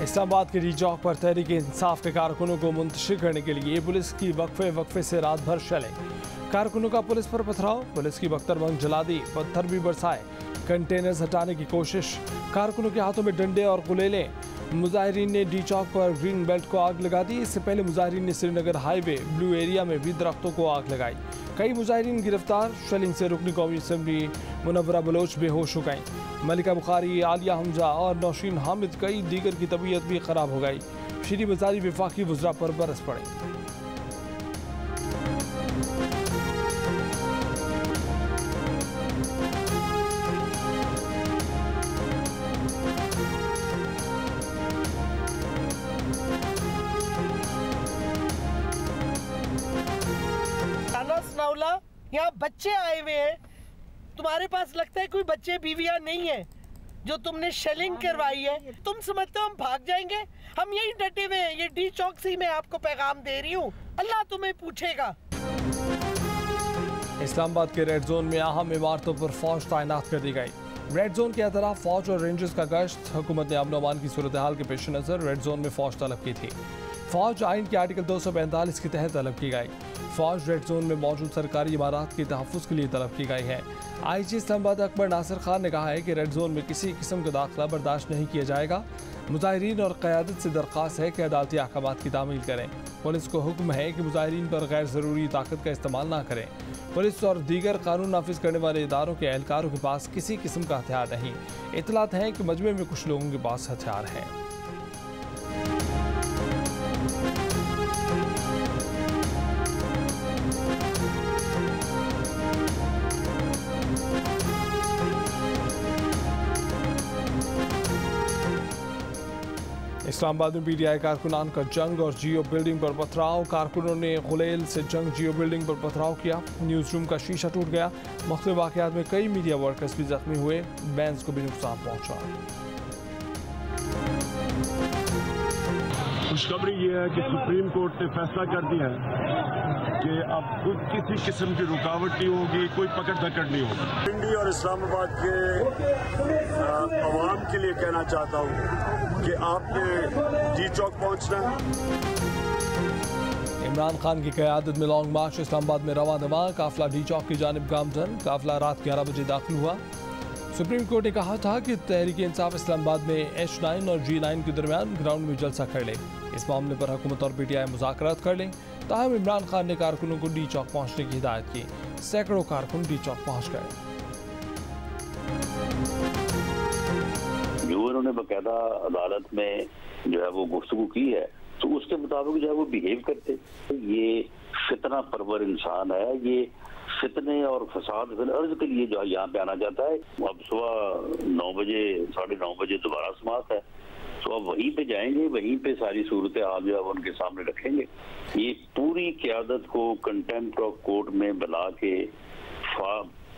इस्लामाबाद के डी चौक पर तहरीक इंसाफ के कारकुनों को मुंतशिर करने के लिए पुलिस की वक्फे से रात भर चले। कारकुनों का पुलिस पर पथराव, पुलिस की बख्तरबंद जला दी, पत्थर भी बरसाए, कंटेनर्स हटाने की कोशिश, कारकुनों के हाथों में डंडे और गुलेले। मुजाहिरीन ने डी चौक पर ग्रीन बेल्ट को आग लगा दी। इससे पहले मुजाहिरीन ने श्रीनगर हाईवे ब्लू एरिया में भी दरख्तों को आग लगाई। कई मुजाहिरीन गिरफ्तार, शेलिंग से रुकनी कौमी असम्बली मुनव्वरा बलोच बेहोश हो गई। मलिका बुखारी, आलिया हमजा और नौशीन हामिद कई दीगर की तबीयत भी खराब हो गई। शरी बाजारी वफाकी वज़रा पर बरस पड़े। यहाँ बच्चे आए हुए हैं, तुम्हारे पास लगता है कोई बच्चे बीवियां नहीं है जो तुमने शेलिंग करवाई है। तुम समझते हो हम भाग जाएंगे? हम यही डटे हुए हैं। ये डी चौक से ही मैं आपको पैगाम दे रही हूँ, अल्लाह तुम्हें पूछेगा। इस्लामाबाद के रेड जोन में अहम इमारतों पर फौज तैनात कर दी गई। रेड जोन के अतराफ फौज और रेंजर्स का गश्त। हुकूमत ने अमन अमान की सूरत हाल के पेश नज़र रेड जोन में फौज तलब की थी। फौज आइन के आर्टिकल 245 के तहत तलब की गई। फौज रेड जोन में मौजूद सरकारी इमारत के तहफ़्फ़ुज़ के लिए तलब की गई है। IG इस्लामाबाद अकबर नासिर खान ने कहा है कि रेड जोन में किसी किस्म का दाखिला बर्दाश्त नहीं किया जाएगा। मुजाहिरीन और क़यादत से दरख्वास्त है कि अदालती अहकामात की तामील करें। पुलिस को हुक्म है कि मुजाहिरीन पर गैर ज़रूरी ताकत का इस्तेमाल ना करें। पुलिस और दीगर कानून नाफिज करने वाले इदारों के एहलकारों के पास किसी किस्म का हथियार नहीं। इतलात हैं कि मजमे में कुछ लोगों के पास हथियार हैं। इस्लामाबाद में PTI कारकुनान का जंग और जियो बिल्डिंग पर पथराव। कारकुनों ने गुलेल से जंग जियो बिल्डिंग पर पथराव किया। न्यूज़ रूम का शीशा टूट गया। मुख्तलिफ वाक़यात में कई मीडिया वर्कर्स भी जख्मी हुए। बैंस को भी नुकसान पहुंचा। खुशखबरी ये है कि सुप्रीम कोर्ट ने फैसला कर दिया है कि अब किसी किस्म की रुकावट नहीं होगी, कोई पकड़ धकड़ नहीं होगी। पिंडी और इस्लामाबाद के अवाम के लिए कहना चाहता हूँ कि आपने डी चौक पहुँचना है। इमरान खान की क़यादत में लॉन्ग मार्च इस्लामाबाद में रवा दवा। काफिला डी चौक की जानिब गामजन। काफिला रात 11 बजे दाखिल हुआ। सुप्रीम कोर्ट ने कहा था कि तहरीक इंसाफ इस्लामाबाद में H9 और G9 के दरमियान ग्राउंड में जलसा कर ले। इस मामले पर हुकूमत और PTI मुज़ाकरात कर लें। ताहम इमरान खान ने कारकुनों को डी चौक पहुँचने की हिदायत की। सैकड़ों कारकुन डी चौक पहुँच गए। जो उन्होंने बाकायदा अदालत में जो है वो गुफ्तगू की है तो उसके मुताबिक जो है वो बिहेव करते। तो ये फितना परवर इंसान है, ये फितने और फसाद अर्ज के लिए जो है यहाँ पे आना चाहता है। अब सुबह 9 बजे 9:30 बजे दोबारा समात है, तो अब वहीं पे जाएंगे, वहीं पे सारी सूरत हाल जो है उनके सामने रखेंगे। ये पूरी क़यादत को कंटेम्प्ट ऑफ कोर्ट में बुला के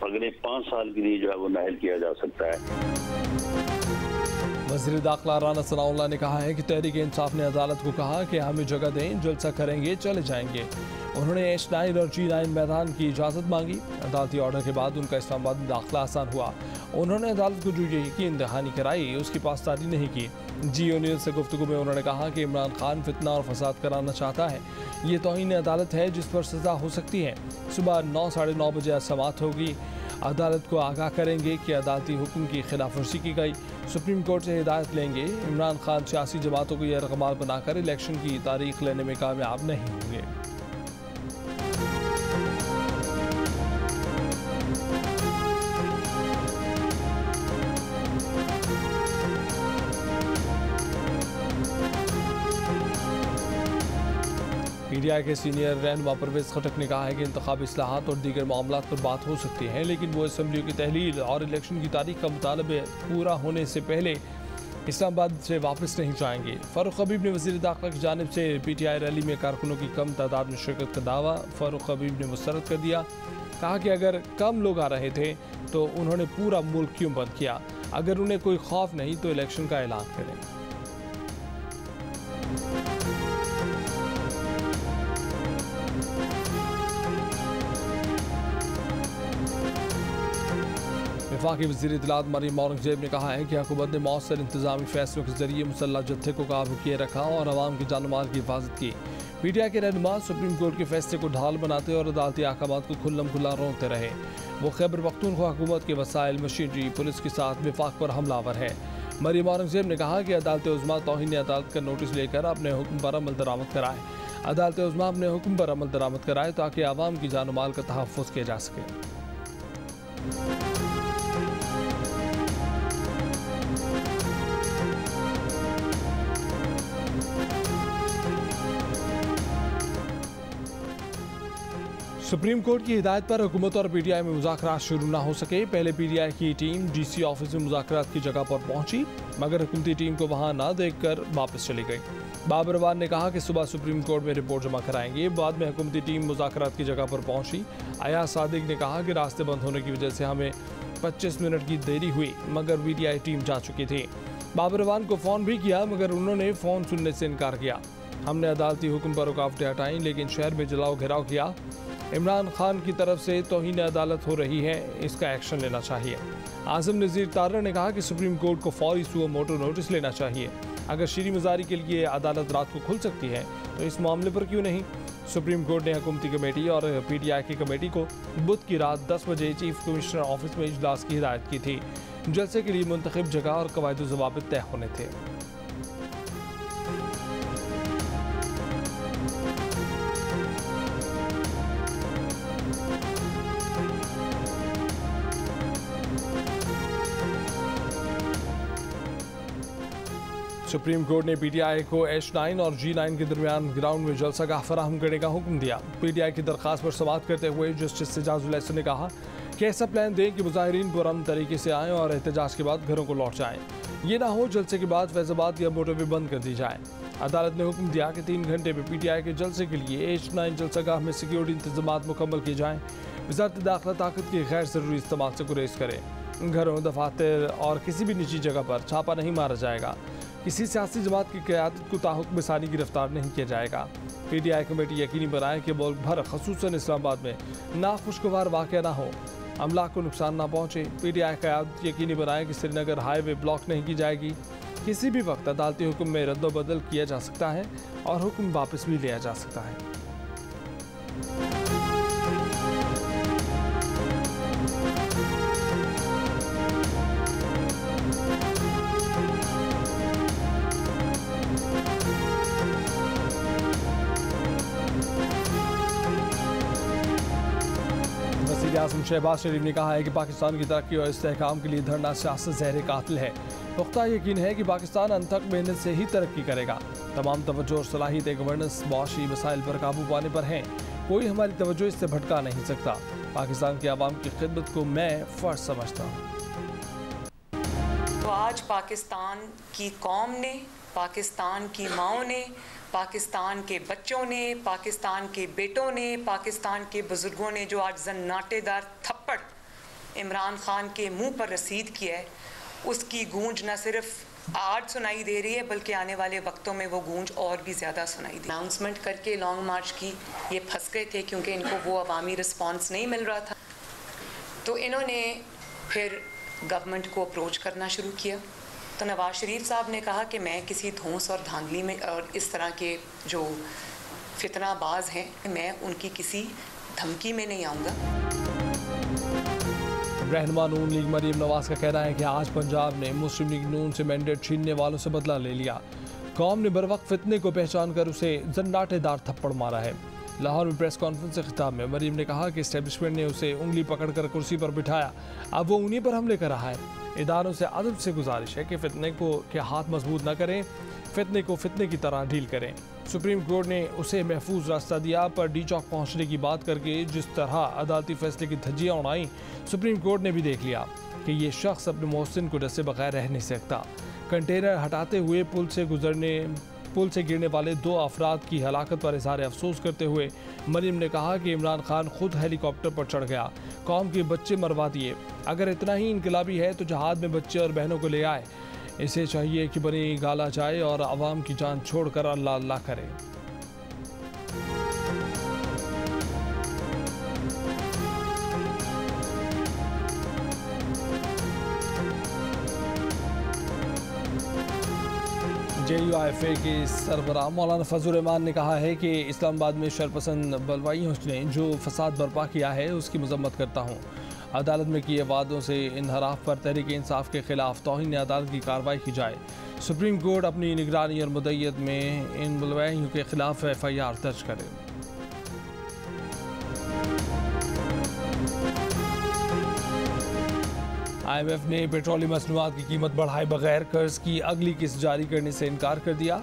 अगले 5 साल के लिए जो है वो नाअहल किया जा सकता है। वज़ीर दाखिला राना सनाउल्लाह ने कहा है कि तहरीक इंसाफ ने अदालत को कहा कि हमें जगह दें, जलसा करेंगे, चले जाएंगे। उन्होंने H9 और G9 मैदान की इजाज़त मांगी। अदालती ऑर्डर के बाद उनका इस्लामाबाद में दाखिला आसान हुआ। उन्होंने अदालत को जो यकीन दहानी कराई उसकी पासदारी नहीं की। जियो न्यूज़ से गुफ्तगू में उन्होंने कहा कि इमरान खान फितना और फसाद कराना चाहता है। ये तौहीन अदालत है जिस पर सज़ा हो सकती है। सुबह 9 साढ़े 9 बजे समात होगी। अदालत को आगाह करेंगे कि अदालती हुक्म की खिलाफ वर्जी की गई। सुप्रीम कोर्ट से हिदायत लेंगे। इमरान खान सियासी जमातों को यह रकमाल बनाकर इलेक्शन की तारीख लेने में कामयाब नहीं होंगे। PTI के सीनियर रहनुमा परवेज़ खटक ने कहा है कि इंतखाबी इस्लाहात और दीगर मामलात पर बात हो सकती है, लेकिन वो असम्बलियों की तहलील और इलेक्शन की तारीख का मुतालबा पूरा होने से पहले इस्लामाबाद से वापस नहीं जाएंगे। फ़ारूक हबीब ने वज़ीर दाखिला की जानिब से PTI रैली में कारकुनों की कम तादाद में शिरकत का दावा फ़ारूक हबीब ने मुस्तरद कर दिया। कहा कि अगर कम लोग आ रहे थे तो उन्होंने पूरा मुल्क क्यों बंद किया? अगर उन्हें कोई खौफ नहीं तो इलेक्शन का ऐलान करें। वफाकी वज़ीर इत्तलात मरीम औरंगजेब ने कहा है कि हुकूमत ने मौसर इंतजामी फैसलों के जरिए मुसल्लह जत्थे को काबू किए रखा और आवाम की जान माल की हिफाजत की। पीटीआई के रहनुमा सुप्रीम कोर्ट के फैसले को ढाल बनाते और अदालती अहकाम को खुल्लम खुल्ला रोकते रहे। वो खैबर पख्तूनख्वा हुकूमत के वसाइल, मशीनरी, पुलिस के साथ विफाक पर हमलावर है। मरीम औरंगजेब ने कहा कि अदालत उज़्मा तौहीन अदालत का नोटिस लेकर अपने हुक्म पर अमल दरामद कराए। अदालत उज़्मा अपने हुक्म पर अमल दरामद कराए ताकि आवाम की जान माल का तहफ़्फ़ुज़ किया जा सके। सुप्रीम कोर्ट की हिदायत पर हुकूमत और पीटीआई में मुज़ाकरात शुरू ना हो सके। पहले पीटीआई की टीम डीसी ऑफिस में मुज़ाकरात की जगह पर पहुंची, मगर हुकूमती टीम को वहां ना देखकर वापस चली गई। बाबर अवान ने कहा कि सुबह सुप्रीम कोर्ट में रिपोर्ट जमा कराएंगे। बाद में हुकूमती टीम मुज़ाकरात की जगह पर पहुंची। अयाज सादिक ने कहा कि रास्ते बंद होने की वजह से हमें 25 मिनट की देरी हुई, मगर पीटीआई टीम जा चुकी थी। बाबर अवान को फ़ोन भी किया, मगर उन्होंने फ़ोन सुनने से इनकार किया। हमने अदालती हुक्म पर रुकावटें हटाईं, लेकिन शहर में जलाओ घेराव किया। इमरान खान की तरफ से तौहीन अदालत हो रही है, इसका एक्शन लेना चाहिए। आज़म नज़ीर तारा ने कहा कि सुप्रीम कोर्ट को फौरी सुओ मोटो नोटिस लेना चाहिए। अगर शीरी मजारी के लिए अदालत रात को खुल सकती है तो इस मामले पर क्यों नहीं। सुप्रीम कोर्ट ने हुकूमती कमेटी और पीटीआई की कमेटी को बुध की रात 10 बजे चीफ कमिश्नर ऑफिस में इजलास की हिदायत की थी। जलसे के लिए मुंतखब जगह और कवायद ज़वाबित तय होने थे। सुप्रीम कोर्ट ने पीटीआई को H9 और G9 के दरमियान ग्राउंड में जलसागाह फराहम करने का हुक्म दिया। पीटीआई की दरख्वास्त पर समाअत करते हुए जस्टिस सिजाजुल हसन ने कहा कि ऐसा प्लान दें कि मुजाहिरीन पुरअमन तरीके से आएँ और एहतजाज के बाद घरों को लौट जाएँ। ये ना हो जलसे के बाद फैज़ाबाद या मोटरवे बंद कर दी जाए। अदालत ने हुक्म दिया कि 3 घंटे में पीटीआई के जलसे के लिए H9 जलसागाह में सिक्योरिटी इंतजाम मुकम्मल किए जाएँ। वज़ारत दाखिला ताकत के गैर ज़रूरी इस्तेमाल से गुरेज करे। घरों, दफातर और किसी भी निजी जगह पर छापा नहीं मारा जाएगा। किसी सियासी जमात की क़यादत को ताहुक्म सानी गिरफ्तार नहीं किया जाएगा। पीटीआई कमेटी यकीनी बनाए कि मुल्क भर ख़ुसूसन इस्लामाबाद में नाखुशगवार वाक़या ना हो, अमला को नुकसान ना पहुँचे। पीटीआई क़यादत यकीनी बनाए कि श्रीनगर हाईवे ब्लॉक नहीं की जाएगी। किसी भी वक्त अदालती हुक्म में रद्दोबदल किया जा सकता है और हुक्म वापस भी लिया जा सकता है। आज़म शहबाज शरीफ ने कहा है कि पाकिस्तान की तरक्की और इस्तेहकाम के लिए धरना सियासत ज़हर कातिल है। पुख्ता यकीन है कि पाकिस्तान अनथक मेहनत से ही तरक्की करेगा। तमाम तवज्जो और सलाहियत गवर्नेंस माशी मसाइल पर काबू पाने पर हैं। कोई हमारी तवज्जो इससे भटका नहीं सकता। पाकिस्तान के आवाम की खिदमत को मैं फ़र्ज समझता हूँ। तो आज पाकिस्तान की कौम ने, पाकिस्तान की माओं ने, पाकिस्तान के बच्चों ने, पाकिस्तान के बेटों ने, पाकिस्तान के बुजुर्गों ने जो आज जन्नाटेदार थप्पड़ इमरान खान के मुंह पर रसीद किया है, उसकी गूंज न सिर्फ आज सुनाई दे रही है बल्कि आने वाले वक्तों में वो गूंज और भी ज़्यादा सुनाई दे। अनाउंसमेंट करके लॉन्ग मार्च की ये फंस गए थे क्योंकि इनको वो अवामी रिस्पॉन्स नहीं मिल रहा था। तो इन्होंने फिर गवर्नमेंट को अप्रोच करना शुरू किया। तो नवाज शरीफ साहब ने कहा कि मैं किसी धौंस और धांधली में और इस तरह के जो फितनाबाज हैं, मैं उनकी किसी धमकी में नहीं आऊँगा। रहनुमा नून लीग मरीम नवाज का कहना है कि आज पंजाब ने मुस्लिम लीग नून से मैंडेट छीनने वालों से बदला ले लिया। कौम ने बरवक्त फितने को पहचान कर उसे जन्नाटेदार थप्पड़ मारा है। लाहौर में प्रेस कॉन्फ्रेंस से खिताब में मरीम ने कहा कि इस्टेब्लिशमेंट ने उसे उंगली पकड़कर कुर्सी पर बिठाया, अब वो उन्हीं पर हमले कर रहा है। इदारों से अदब से गुजारिश है कि फितने को के हाथ मजबूत न करें, फितने को फितने की तरह डील करें। सुप्रीम कोर्ट ने उसे महफूज रास्ता दिया, पर डी चौक पहुँचने की बात करके जिस तरह अदालती फैसले की धज्जियाँ उड़ाई, सुप्रीम कोर्ट ने भी देख लिया कि ये शख्स अपने मोहसिन को डसे बगैर रह नहीं सकता। कंटेनर हटाते हुए पुल से गिरने वाले 2 अफराद की हलाकत पर इज़हार अफसोस करते हुए मरीम ने कहा कि इमरान खान खुद हेलीकॉप्टर पर चढ़ गया, कौम के बच्चे मरवा दिए। अगर इतना ही इनकलाबी है तो जहाद में बच्चे और बहनों को ले आए। इसे चाहिए कि बनी गाला जाए और आवाम की जान छोड़कर अल्लाह अल्लाह करे। JUIFA के सरबराह मौलाना फजल रहमान ने कहा है कि इस्लामाबाद में शरपसंद बलवाइयों ने जो फसाद बर्पा किया है उसकी मजम्मत करता हूँ। अदालत में किए वादों से इनहराफ पर तहरीक इंसाफ के खिलाफ तौहीन अदालत की कार्रवाई की जाए। सुप्रीम कोर्ट अपनी निगरानी और मुद्दत में इन बलवाइयों के खिलाफ FIR दर्ज करे। IMF ने पेट्रोलियम मसनूआत की कीमत बढ़ाए बगैर कर्ज की अगली किस्त जारी करने से इनकार कर दिया।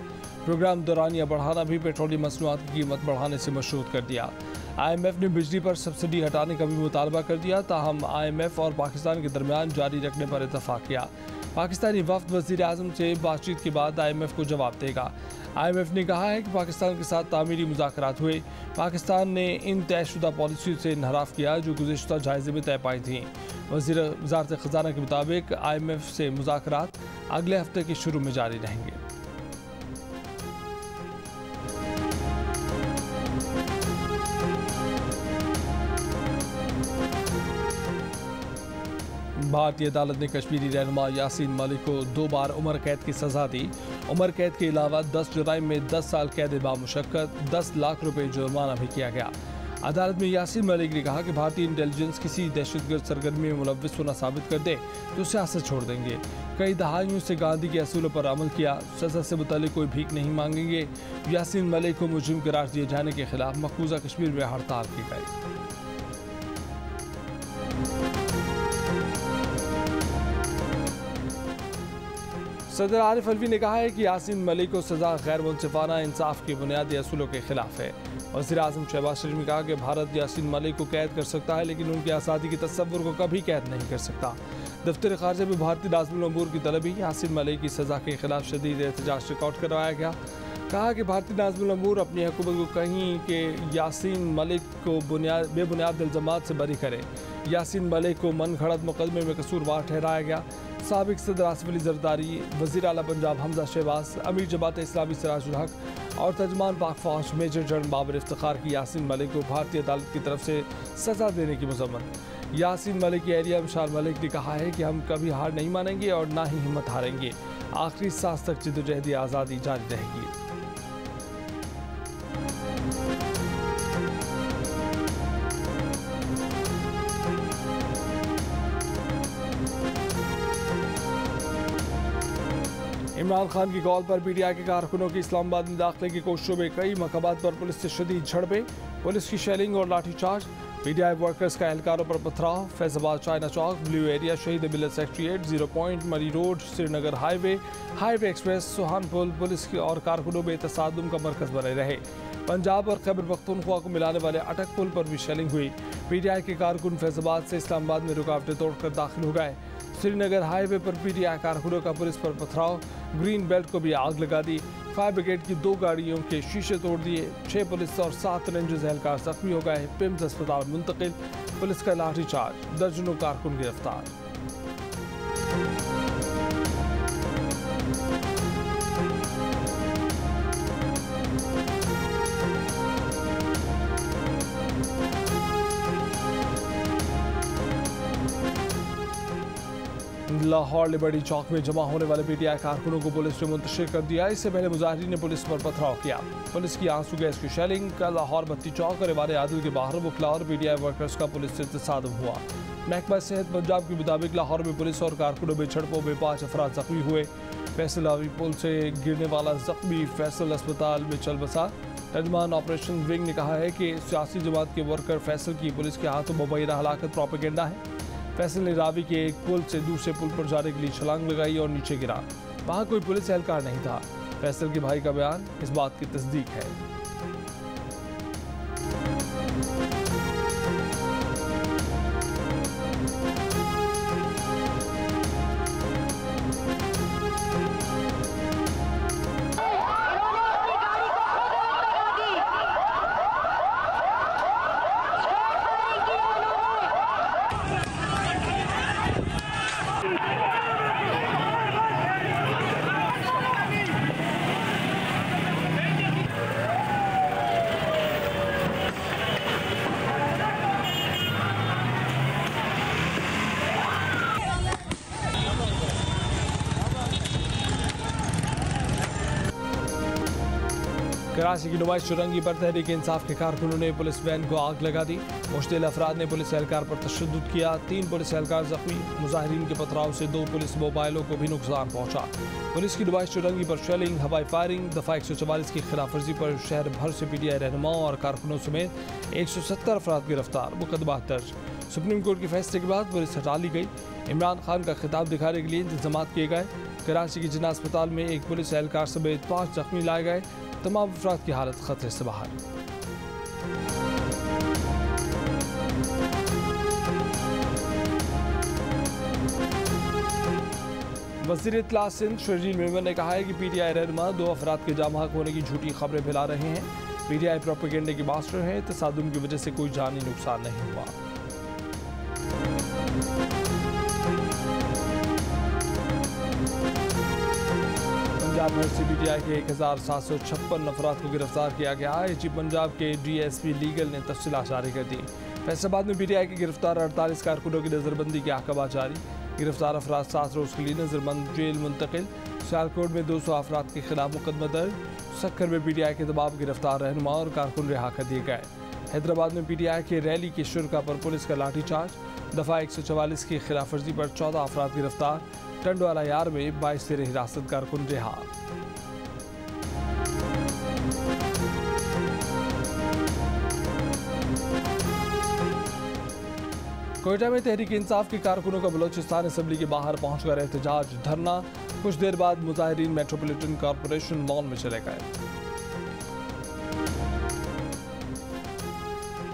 प्रोग्राम दौरानिया बढ़ाना भी पेट्रोलियम मसनूआत की कीमत बढ़ाने से मशरूत कर दिया। IMF ने बिजली पर सब्सिडी हटाने का भी मुतालबा कर दिया, ताहम IMF और पाकिस्तान के दरमियान जारी रखने पर इतफाक किया। पाकिस्तानी वफ्द वज़ीर आज़म से बातचीत के बाद IMF को जवाब देगा। IMF ने कहा है कि पाकिस्तान के साथ तामीरी मुज़ाकरात हुए। पाकिस्तान ने इन तयशुदा पॉलिसी से इनहराफ किया जो गुज़िश्ता जायज़े में तय पाई थी। वज़ारत ख़ज़ाना के मुताबिक IMF से मुज़ाकरात अगले हफ्ते के शुरू में जारी रहेंगे। भारतीय अदालत ने कश्मीरी रहनुमा यासीन मलिक को 2 बार उम्र कैद की सजा दी। उम्र कैद के अलावा 10 जुराइम में 10 साल कैद बामुशक्कत 10 लाख रुपए जुर्माना भी किया गया। अदालत में यासीन मलिक ने कहा कि भारतीय इंटेलिजेंस किसी दहशतगर्द सरगर्मी में मुलव्विस होना साबित कर दे तो सियासत छोड़ देंगे। कई दहाइयों से गांधी के असूलों पर अमल किया, सजा से मुतालिक कोई भीख नहीं मांगेंगे। यासीन मलिक को मुजरिम करार दिए जाने के खिलाफ मकबूजा कश्मीर में हड़ताल की गई। सदर आरिफ अलवी ने कहा है कि यासीन मलिक को सजा गैर मुनसिफाना इंसाफ के बुनियादी असूलों के खिलाफ है। वज़ीर आज़म शहबाज शरीफ ने कहा कि भारत यासीन मलिक को कैद कर सकता है लेकिन उनकी आज़ादी के तस्वुर को कभी कैद नहीं कर सकता। दफ्तर ख़ारजा में भारतीय नाज़िमुल उमूर की तलबी यासीन मलिक की सज़ा के खिलाफ शदीद एहतजाज रिकॉर्ड करवाया गया। कहा कि भारतीय नाज़िमुल उमूर अपनी हुकूमत को कहीं कि यासीन मलिक को बेबुनियाद इल्ज़ामात से बरी करे। यासीन मलिक को मन घड़त मुकदमे में कसूरवार ठहराया गया। साबिक सदर आसिफ अली जरदारी, वज़ीर आला पंजाब हमजा शहबाज, अमीर जमात इस्लामी सिराजुल हक और तर्जमान पाक फौज मेजर जनरल बाबर इफ्तिखार की यासीन मलिक को भारतीय अदालत की तरफ से सज़ा देने की मज़म्मत। यासीन मलिक की एहलिया मिशाल मलिक ने कहा है कि हम कभी हार नहीं मानेंगे और ना ही हिम्मत हारेंगे। आखिरी सांस तक जिद्दोजहद आज़ादी जारी रहेगी। इमरान खान की कॉल पर PTI के कारकुनों की इस्लामाबाद में दाखिले की कोशिशों में कई मकामात पर पुलिस से शदीद झड़पें, पुलिस की शेलिंग और लाठीचार्ज। PTI वर्कर्स का एहलकारों पर पथराव। फैजाबाद चाइना चौक, ब्लू एरिया, शहीद मिलत सेक्रेटरीट, 0 पॉइंट, मरी रोड, श्रीनगर हाईवे एक्सप्रेस, सुहान पुल पुलिस की और कारकुनों में तसादुम का मरकज बने रहे। पंजाब और खैबर पख्तूनख्वा को मिलाने वाले अटक पुल पर भी शेलिंग हुई। PTI के कारकुन फैजाबाद से इस्लामाबाद में रुकावटें तोड़कर दाखिल हो गए। श्रीनगर हाईवे पर PTI कारकुनों का पुलिस पर पथराव। ग्रीन बेल्ट को भी आग लगा दी। फायर ब्रिगेड की 2 गाड़ियों के शीशे तोड़ दिए। 6 पुलिस और 7 रेंजर्स एहलकार जख्मी हो गए। पिम्स अस्पताल मुंतकिल। पुलिस का लाठीचार्ज, दर्जनों कारकुन गिरफ्तार। लाहौर लिबर्टी चौक में जमा होने वाले PTI कारकुनों को पुलिस ने मुंतशिर कर दिया। इससे पहले मुजाहिरीन ने पुलिस पर पथराव किया। पुलिस की आंसू गैस की शेलिंग। कल लाहौर बत्ती चौक और इमारत आदिल के बाहर बुखला और PTI वर्कर्स का पुलिस से तसादुम हुआ। महकमा सेहत पंजाब के मुताबिक लाहौर में पुलिस और कारकुनों में झड़पों में 5 अफराद जख्मी हुए। फैसल हावी पुल से गिरने वाला जख्मी फैसल अस्पताल में चल बसा। तर्जमान ऑपरेशन विंग ने कहा है कि सियासी जमात के वर्कर फैसल की पुलिस के हाथों मुबैना हलाकत प्रोपेगेंडा है। फैसल ने रावी के एक पुल से दूसरे पुल पर जाने के लिए छलांग लगाई और नीचे गिरा। वहाँ कोई पुलिस एहलकार नहीं था। फैसल के भाई का बयान इस बात की तस्दीक है। कराची की नुमाइश चुरंगी पर तहरीक इंसाफ के कारकुनों ने पुलिस वैन को आग लगा दी। मुश्तिल अफराद ने पुलिस एहलकार पर तशद्दुद किया। 3 पुलिस एहलकार जख्मी। मुजाहिरीन के पथराव से 2 पुलिस मोबाइलों को भी नुकसान पहुंचा। पुलिस की नुमाइश चुरंगी पर शेलिंग, हवाई फायरिंग, दफा 144 की खिलाफ वर्जी पर शहर भर से PTI रहनुमाओं और कारकुनों समेत 170 अफराद गिरफ्तार। मुकदमा दर्ज। सुप्रीम कोर्ट के फैसले के बाद पुलिस हटा ली गई। इमरान खान का खिताब दिखाने के लिए इंतजाम किए गए। कराची के जिन्ना अस्पताल में 1 पुलिस एहलकार समेत 5 जख्मी लाए गए। तमाम अफराद की हालत खतरे से बाहर। वज़ीर इत्तला सिंध शर्जील मेमन ने कहा है कि PTI रहनुमा 2 अफराद के जाम हक होने की झूठी खबरें फैला रहे हैं। PTI प्रोपेगेंडे के मास्टर हैं। तसादुम की वजह से कोई जानी नुकसान नहीं हुआ। पंजाब भर से PTI के 1756 अफराद को गिरफ्तार किया गया। IG पंजाब के DSP लीगल ने तफसीलात जारी कर दी। फैसलाबाद में PTI के गिरफ्तार 48 कारकुनों की नजरबंदी के अहकाम जारी। गिरफ्तार अफराद 7 रोज के लिए नजरबंद जेल मुंतकिल। सियालकोट में 200 अफराद के खिलाफ मुकदमा दर्ज। सक्खर में PTI के तमाम गिरफ्तार रहनुमा और कारकुन रिहा कर दिए गए। हैदराबाद में PTI के रैली के शुरका पर पुलिस का लाठीचार्ज। दफा 144 की खिलाफ वर्जी पर 14 अफराद गिरफ्तार। टंडवाला यार में 22 तेरे हिरासत कारकुन रिहा। कोयटा में तहरीक इंसाफ के कारकुनों का बलोचिस्तान असेंबली के बाहर पहुंचकर एहतजाज धरना। कुछ देर बाद मुजाहिरीन मेट्रोपॉलिटन कॉरपोरेशन लॉन में चले गए।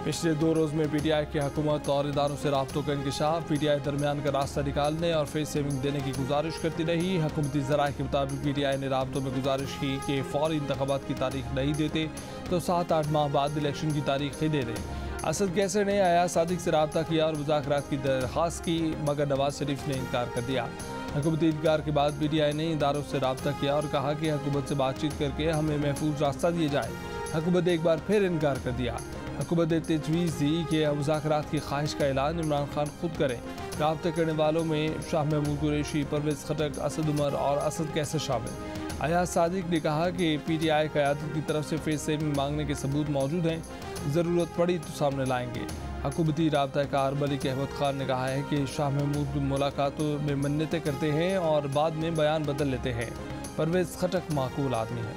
पिछले 2 रोज में PTI की हुकूमत और इदारों से राब्तों का इंकशाफ। PTI दरमियान का रास्ता निकालने और फेस सेविंग देने की गुजारिश करती रही। हुकूमती ज़राए के मुताबिक PTI ने राब्तों में गुजारिश की कि फौरी इंतखाबात की तारीख नहीं देते तो 7-8 माह बाद इलेक्शन की तारीख ही दे दें। असद कैसर ने अयाज सादिक से रब्ता किया और मुज़ाकरात की दरख्वास्त की, मगर नवाज शरीफ ने इनकार कर दिया। हुकूमती इनकार के बाद PTI ने इदारों से रब्ता किया और कहा कि हुकूमत से बातचीत करके हमें महफूज रास्ता दिया जाए। हुकूमत ने एक बार फिर इनकार कर दिया। हुकूमत ने तजवीज़ दी कि मुज़ाकरात की ख्वाहिश का ऐलान इमरान खान खुद करें। रब्ते करने वालों में शाह महमूद कुरैशी, परवेज़ खटक, असद उमर और असद कैसर शामिल। अयाज सादिक ने कहा कि PTI क़यादत की तरफ से फेस सेविंग मांगने के सबूत मौजूद हैं, ज़रूरत पड़ी तो सामने लाएंगे। हुकूमती राब्ता-ए-कार मलिक अहमद खान ने कहा है कि शाह महमूद मुलाकातों में मन्नतें करते हैं और बाद में बयान बदल लेते हैं। परवेज़ खटक माकूल आदमी है।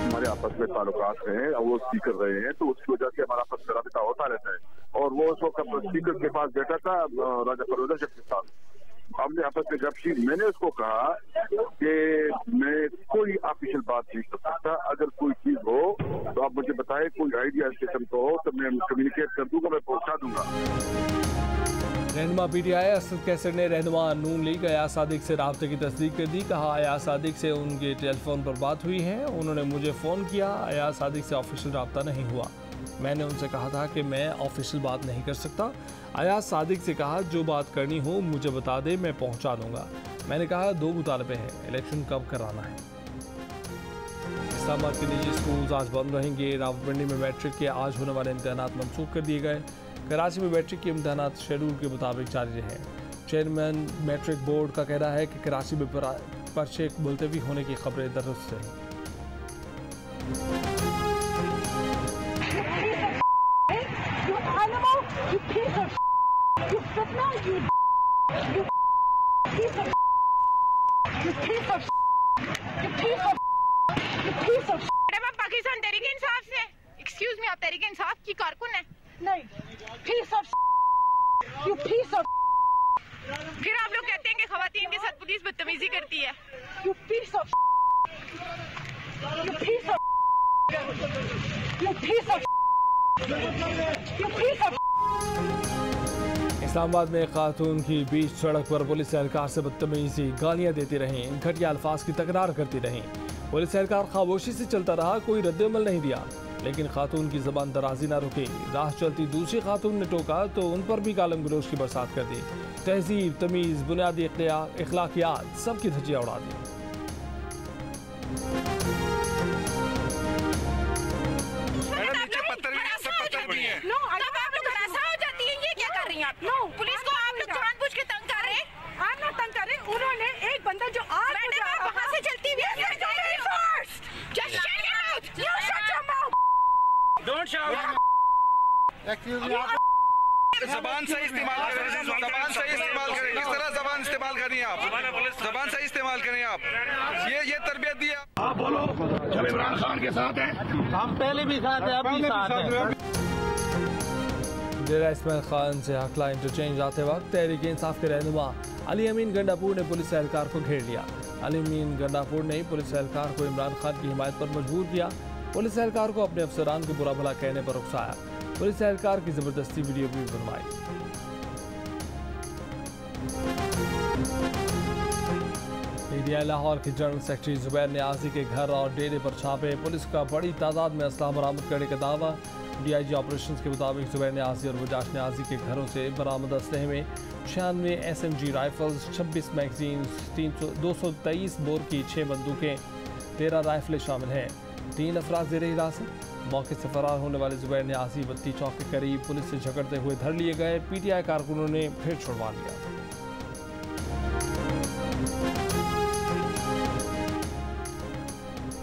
हमारे आपस में ताल्लुकात हैं और वो स्पीकर रहे हैं, तो उसकी वजह से हमारा आपस में राबिता होता रहता है। और वो उस वक्त स्पीकर के पास बैठा था राजा परवेज़ अशरफ के साथ। हमने आपस में गपशप, मैंने उसको कहा कि मैं कोई ऑफिशियल बात नहीं कर सकता, अगर कोई चीज हो तो आप मुझे बताएं, कोई आइडिया इस किस्म का हो तो मैं कम्युनिकेट कर दूंगा, मैं पहुंचा दूंगा। रहनुमा PTI असद कैसर ने रहनुमा नून लीग अयाज सादिक से राब्ते की तस्दीक कर दी। कहा अयाज सादिक से उनके टेलीफोन पर बात हुई है, उन्होंने मुझे फ़ोन किया। अयाज सादिक से ऑफिशियल राब्ता नहीं हुआ। मैंने उनसे कहा था कि मैं ऑफिशियल बात नहीं कर सकता। अयाज सादिक से कहा जो बात करनी हो मुझे बता दे, मैं पहुंचा दूंगा। मैंने कहा 2 मुतालबे हैं, इलेक्शन कब कराना है। इस्लामाबाद के निजी स्कूल आज बंद रहेंगे। रावलपिंडी में मैट्रिक के आज होने वाले इम्तहानात मनसूख कर दिए गए। कराची में मैट्रिक के इम्तहानात शेड्यूल के मुताबिक जारी रहे। चेयरमैन मैट्रिक बोर्ड का कहना है कि कराची में पर्चे मुलतवी होने की खबरें दुरुस्त हैं। पाकिस्तान तहरीक इंसाफ से, एक्सक्यूज मी, आप तहरीक इंसाफ की कारकुन है? नहीं। फिर आप लोग कहते हैं कि खवातीन के साथ पुलिस बदतमीजी करती है। इस्लामाबाद में खातून की बीच सड़क पर पुलिस एहलकार से बदतमीजी, गालियां देती रहीं, घटिया अल्फाज की तकरार करती रहीं। पुलिस एहलकार खामोशी से चलता रहा, कोई रद्द-ए-अमल नहीं दिया, लेकिन खातून की ज़बान दराजी ना रुकी। राह चलती दूसरी खातून ने टोका तो उन पर भी गालम गलोच की बरसात कर दी। तहजीब, तमीज़, बुनियादी इखलाकियात सबकी धज्जियाँ उड़ा दी। पुलिस को आप लोग जानबूझ के तंग कर रहे हैं। जबान सही इस्तेमाल करें, जबान सही इस्तेमाल करें, इस तरह जबान इस्तेमाल करिए आप, जबान सही इस्तेमाल करें आप, ये तरबियत दी आप। बोलो जब इमरान खान के साथ हैं, हम पहले भी साथ हैं, अब भी साथ हैं। डेरा इस्माइल खान से हकला इंटरचेंज आते वक्त तहरीक इंसाफ के रहनुमा अली अमीन गंडापुर ने पुलिस एहलकार को घेर लिया। अली अमीन गंडापुर ने पुलिस एहलकार को इमरान खान की हिमायत पर मजबूर किया। पुलिस एहलकार को अपने अफसरान को बुरा भला कहने पर उकसाया। पुलिस एहलकार की जबरदस्ती वीडियो भी बनवाई। पीटीआई लाहौर के जनरल सेक्रेटरी जुबैर नियाजी के घर और डेरे पर छापे। पुलिस का बड़ी तादाद में असलाह बरामद करने का दावा। डीआईजी ऑपरेशंस के मुताबिक जुबैर नियाजी और वजाश नियाजी के घरों से बरामद असलहे में 96 SMG राइफल्स, 26 मैगजीन, 223 बोर की 6 बंदूकें, 13 राइफलें शामिल हैं। 3 अफराद ज़ेरे हिरासत। मौके से फरार होने वाले जुबैर नियाजी बत्ती चौक के करीब पुलिस से झगड़ते हुए धर लिए गए। पीटीआई कारकुनों ने फिर छुड़वा लिया।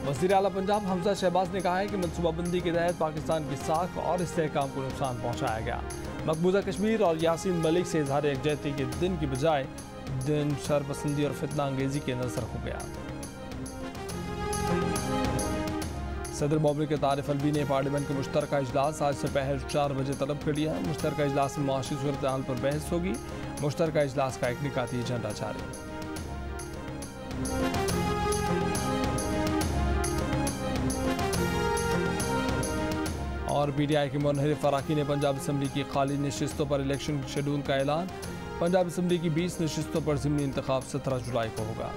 वज़ीर आला पंजाब हमजा शहबाज ने कहा है कि मनसूबाबंदी के तहत पाकिस्तान की साख और इस्तेहकाम को नुकसान पहुँचाया गया। मकबूजा कश्मीर और यासीन मलिक से इजहार यकजहती के दिन की बजाय दिन शरपसंदी और फितना अंगेजी के नजर हो गया। सदर ममलिकत आरिफ अलवी ने पार्लियामेंट का मुश्तरका इजलास आज दोपहर 4 बजे तलब कर लिया है। मुश्तरका इजलास में मुआशी सूरत हाल पर बहस होगी। मुश्तरका इजलास का एक निकाती एजेंडा जारी। और पीटीआई के मुनहरिफ अराकीन ने पंजाब असम्बली की खाली नशिस्तों पर इलेक्शन शेड्यूल का ऐलान। पंजाब असम्बली की 20 नशिस्तों पर ज़िमनी इंतखाब 17 जुलाई को होगा।